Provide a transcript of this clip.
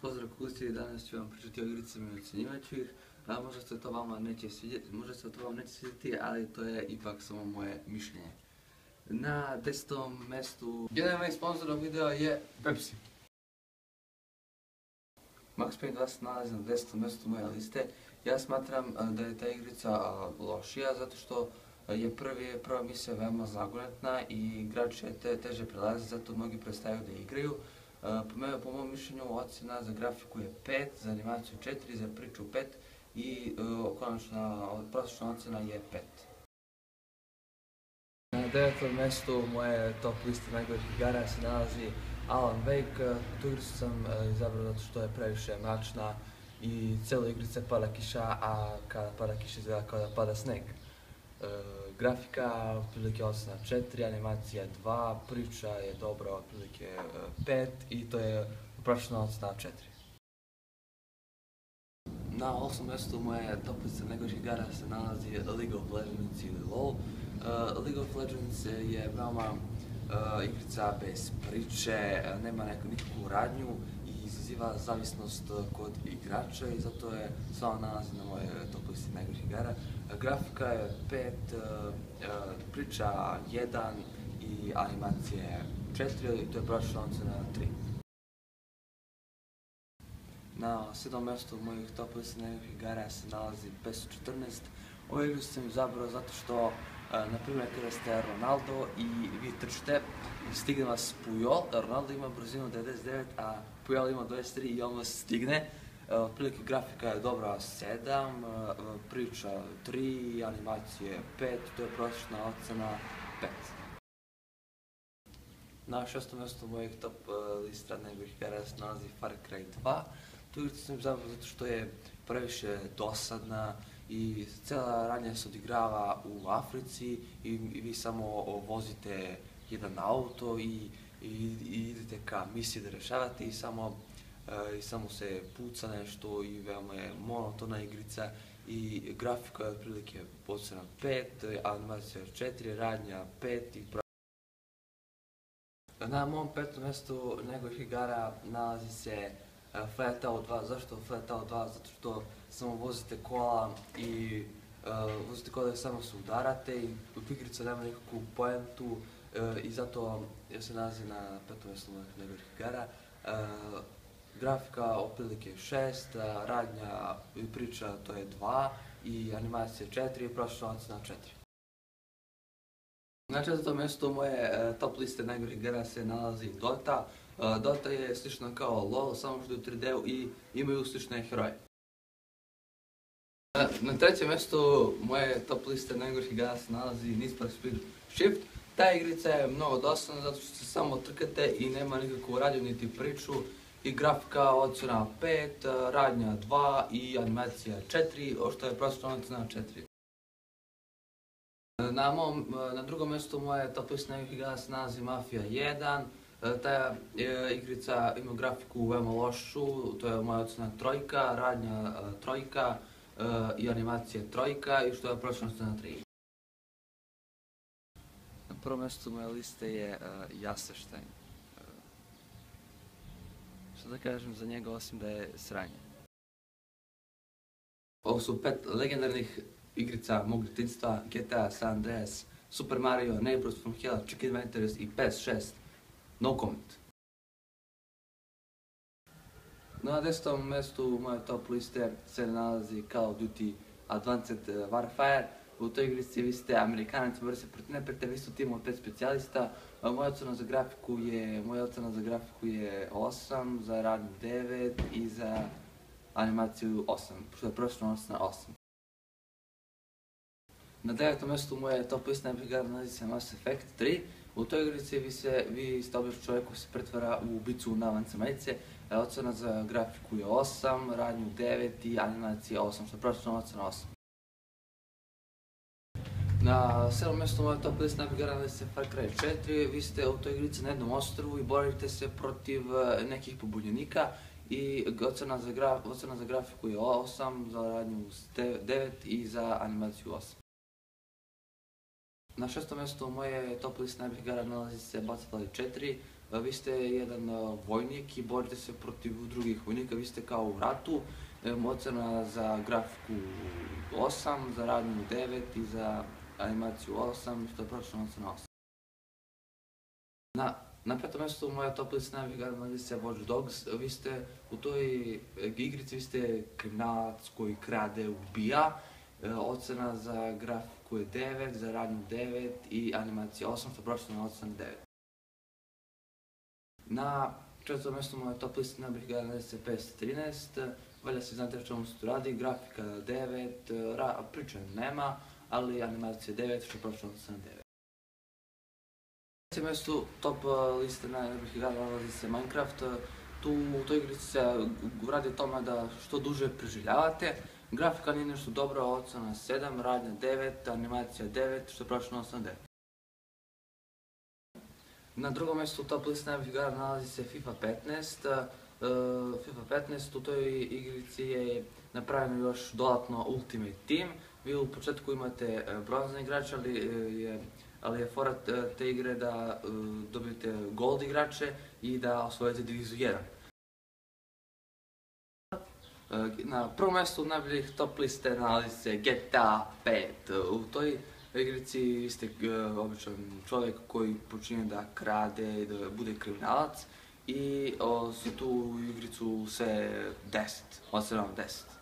Pozdrav kusti, danas ću vam pričati o igricama i ocjenjivat ću ih. Možda se to vama neće svidjeti, ali to je ipak samo moje mišljenje. Na 10. mjestu, jedan od mojih sponzora videa je Pepsi. Max Payne 2 se nalazi na 10. mjestu moje liste. Ja smatram da je ta igrica lošija zato što je prva misija veoma zagonetna i igrač je teže prelazi, zato mnogi prestaju da igraju. Po mom mišljenju ocjena za grafiku je 5, za animaciju 4, za priču 5 i konačna prosječna ocjena je 5. Na 9. mjestu moje top liste najgorih igara se nalazi Alan Wake. Tu igricu sam izabrao zato što je previše mračna i cijela igrica pada kiša, a kada pada kiša izgleda kao da pada sneg. Grafika otprilike ocjena 4, animacija 2, priča je dobra otprilike 5 i to je prosječna ocjena 4. Na 8. mjestu moje top liste najgorih igara se nalazi League of Legends ili LoL. League of Legends je veoma igrica bez priče, nema nikakvu radnju i izaziva zavisnost kod igrača i zato je samo nalazi na moje top listi najgorih igara. Grafika je 5, priča 1 i animacije 4 i to je prosječna ocjena 3. Na 7. mjestu mojih top lista najgorih igara se nalazi PES 14. Ovu igru sam izabrao zato što, na primjer, kada ste Ronaldo i vi trčite, stigne vas Puyol, Ronaldo ima brzinu 99, a Puyol ima 23 i on vas stigne. Otprilike grafika je dobra 7, priča 3, animacije 5, to je prosječna ocjena 5. Na 6. mjestu mojih top lista najgorih igara se nalazi Far Cry 2. Tu igricu sam izabrao zato što je previše dosadna i cijela radnja se odigrava u Africi i vi samo vozite jedan auto i idete ka misiji da rešavate i samo se puca nešto i veoma je monotona igrica i grafika je otprilike ocjena 5, animacija 4, radnja 5 i na mom 5. mjestu najgorih igara nalazi se Flatout 2. Zašto Flatout 2? Zato što samo vozite kola i samo se udarate i igrica nema nikakvu poentu i zato se nalazi na 5. mjestu najgorih igara. Grafika otprilike 6, radnja i priča to je 2 i animacija 4 i prosječna ocjena 4. Na 4. mjestu moje top liste najgorih igara se nalazi Dota. Dota je slična kao LoL, samo što je u 3D-u i imaju slične heroje. Na 3. mjestu moje top liste najgorih igara se nalazi Need for Speed Shift. Ta igrica je mnogo dosadna zato što se samo trkate i nema nikakvu radnju niti priču i grafika ocjena 5, radnja 2 i animacija 4, što je prosječna ocjena 4. Na 2. mjestu moje top liste najgorih igara se nalazi Mafia 1. Ta igrica ima grafiku veoma lošu, to je moja ocjena 3, radnja 3 i animacija 3 i što je prosječna ocjena 3. Na 1. mjestu moje liste je Jasenstein. Što da kažem za njega osim da je sranje. Ovo su 5 legendarnih igrica mog djetinjstva: GTA, San Andreas, Super Mario, Neighbors from Hell, Chicken Adventures i PES 6. No comment. Na 10. mjestu moje top liste se nalazi Call of Duty Advanced Warfare. U toj igrici vi ste Amerikanac, bori se protiv neprijatelja, vi ste u timu od 5 specijalista. Moja ocjena za grafiku je 8, za radnju 9 i za animaciju 8, što je prosječna ocjena 8. Na 9. mjestu moje top liste najgorih igara nalazi se Mass Effect 3. U toj igrici vi ste običan čovjek koji se pretvara u ubicu na vanzemaljce. Ocjena za grafiku je 8, radnju 9 i animacija 8, što je prosječna ocjena 8. Na 7. mjestu moje top liste najgorih igara nalazi se Far Cry 4. Vi ste u toj igrici na jednom ostrvu i borite se protiv nekih pobunjenika i ocjena za grafiku je 8, za radnju 9 i za animaciju 8. Na 6. mjestu moje top liste najgorih igara nalazi se Battlefield 4. Vi ste jedan vojnik i borite se protiv drugih vojnika, vi ste kao u ratu. Ocena za grafiku 8, za radnju 9 i za animaciju 8, što je prosječna ocena 8. Na petom mjestu moja top lista najboljih igara na listi je Watch Dogs. Vi ste u toj igrici, vi ste kriminalac koji krade, ubija. Ocena za grafiku je 9, za radnju 9 i animacija 8, što je prosječna ocena 9. Na četvrtom mjestu moja top lista najboljih igara na listi je PS13. Valjda se znate o čemu se tu radi, grafika 9, priče nema, ali animacija 9, što je prosječna ocena 9. Na trećem mjestu top liste najboljih igara nalazi se Minecraft. U toj igrici se radi o tome da što duže preživljavate. Grafika nije nešto dobra, ocena 7, radnja 9, animacija 9, što je prosječna ocena 9. Na drugom mjestu top liste najboljih igara nalazi se FIFA 15. FIFA 15 u toj igrici je napravljeno još dodatno Ultimate Team. Vi u početku imate bronzane igrače, ali je fora te igre da dobijete gold igrače i da osvojite diviziju 1. Na prvom mjestu najboljih top liste nalazi se GTA 5. U toj igrici vi ste običan čovjek koji počinje da krade i da bude kriminalac i tu igricu se 10, ocenom 10.